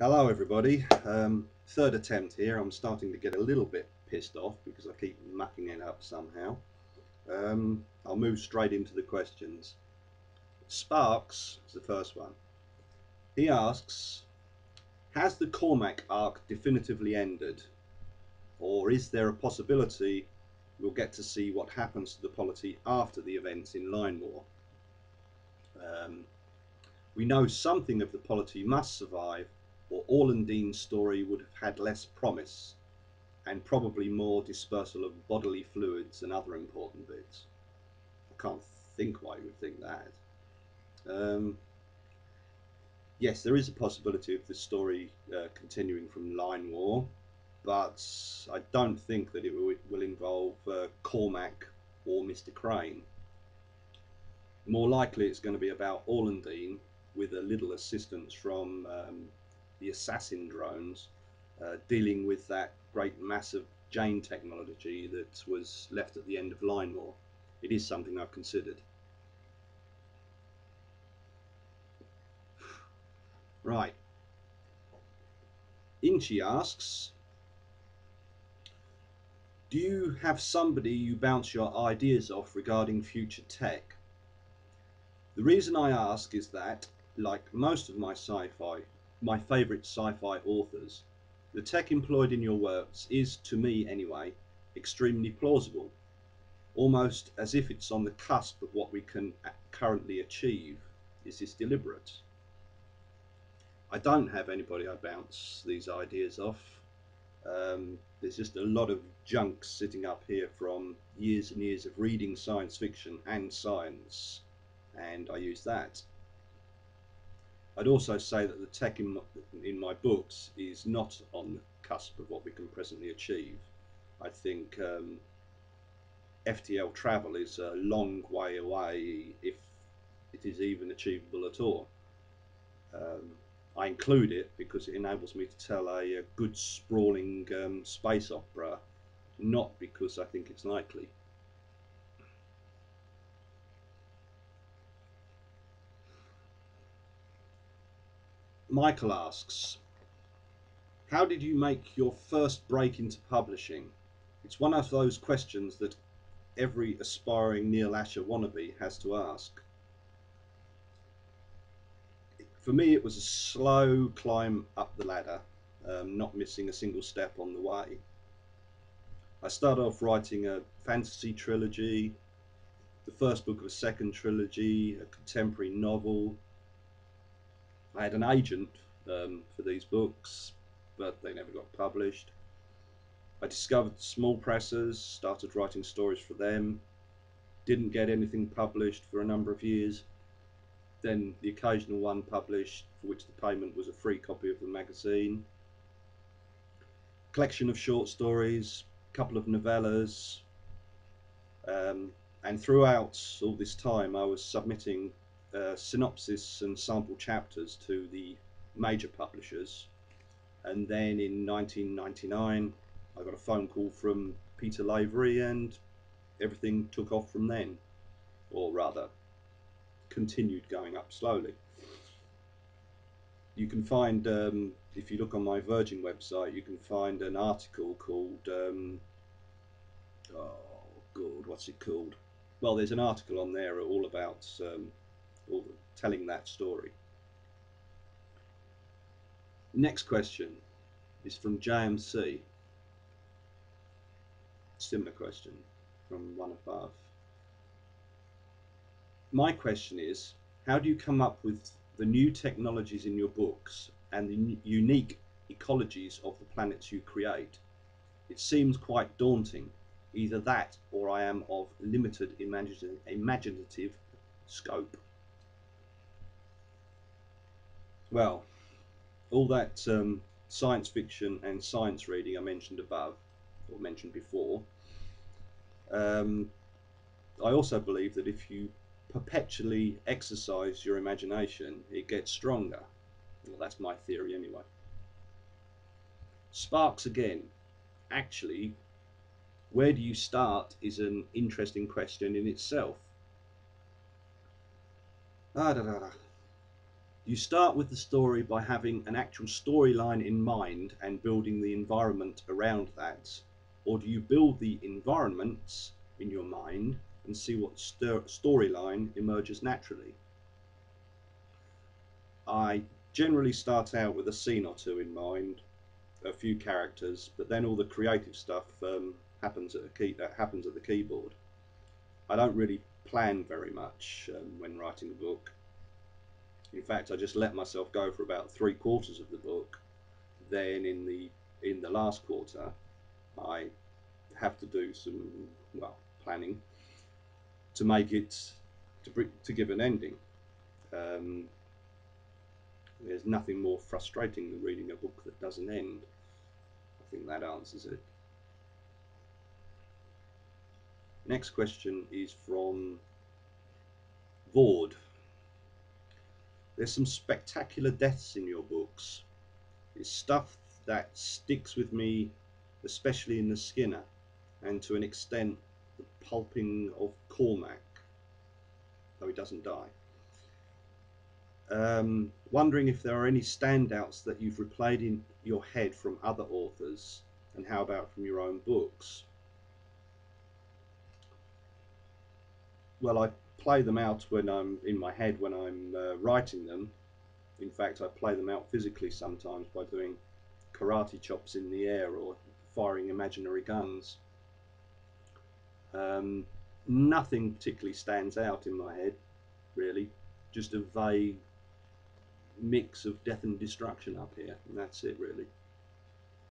Hello everybody, third attempt here. I'm starting to get a little bit pissed off because I keep mucking it up somehow. I'll move straight into the questions. Sparks is the first one. He asks, has the Cormac arc definitively ended? Or is there a possibility we'll get to see what happens to the polity after the events in Line War? Um, we know something of the polity must survive, or Orlandine's story would have had less promise and probably more dispersal of bodily fluids and other important bits. I can't think why you would think that. Um, yes, there is a possibility of this story continuing from Line War, but I don't think that it will involve Cormac or Mr. Crane. More likely, it's going to be about Orlandine with a little assistance from the assassin drones dealing with that great massive Jane technology that was left at the end of Line War. It is something I've considered. Right. Inchi asks, do you have somebody you bounce your ideas off regarding future tech? The reason I ask is that, like most of my sci-fi, my favourite sci-fi authors, the tech employed in your works is, to me anyway, extremely plausible, almost as if it's on the cusp of what we can currently achieve. Is this deliberate? I don't have anybody I bounce these ideas off. There's just a lot of junk sitting up here from years and years of reading science fiction and science, and I use that. I'd also say that the tech in my books is not on the cusp of what we can presently achieve. I think FTL travel is a long way away, if it is even achievable at all. Um, I include it because it enables me to tell a good sprawling space opera, not because I think it's likely. Michael asks, how did you make your first break into publishing? It's one of those questions that every aspiring Neal Asher wannabe has to ask. For me, it was a slow climb up the ladder, not missing a single step on the way. I started off writing a fantasy trilogy, the first book of a second trilogy, a contemporary novel. I had an agent for these books, but they never got published. I discovered small presses, started writing stories for them, didn't get anything published for a number of years. Then the occasional one published, for which the payment was a free copy of the magazine. Collection of short stories, a couple of novellas, and throughout all this time I was submitting synopsis and sample chapters to the major publishers, and then in 1999 I got a phone call from Peter Lavery and everything took off from then, or rather continued going up slowly. You can find, if you look on my Virgin website, you can find an article called, oh god, what's it called? Well, there's an article on there all about all telling that story. Next question is from JMC. Similar question from one above. My question is, how do you come up with the new technologies in your books and the unique ecologies of the planets you create? It seems quite daunting. Either that or I am of limited imaginative scope. Well, all that science fiction and science reading I mentioned above, or mentioned before, I also believe that if you perpetually exercise your imagination, it gets stronger. Well, that's my theory anyway. Sparks again. Actually, where do you start is an interesting question in itself. Ah, da, da, da. Do you start with the story by having an actual storyline in mind and building the environment around that? Or do you build the environments in your mind and see what storyline emerges naturally? I generally start out with a scene or two in mind, a few characters, but then all the creative stuff happens at the keyboard. I don't really plan very much when writing a book. In fact, I just let myself go for about 3/4 of the book. Then in the last quarter, I have to do some planning to make it to give an ending. Um, there's nothing more frustrating than reading a book that doesn't end. I think that answers it. Next question is from Vord. There's some spectacular deaths in your books. It's stuff that sticks with me, especially in the Skinner, and to an extent the pulping of Cormac, though he doesn't die. Wondering if there are any standouts that you've replayed in your head from other authors, and how about from your own books? Well, I play them out when I'm in my head when I'm writing them. In fact, I play them out physically sometimes by doing karate chops in the air or firing imaginary guns. Nothing particularly stands out in my head, really. Just a vague mix of death and destruction up here, and that's it, really.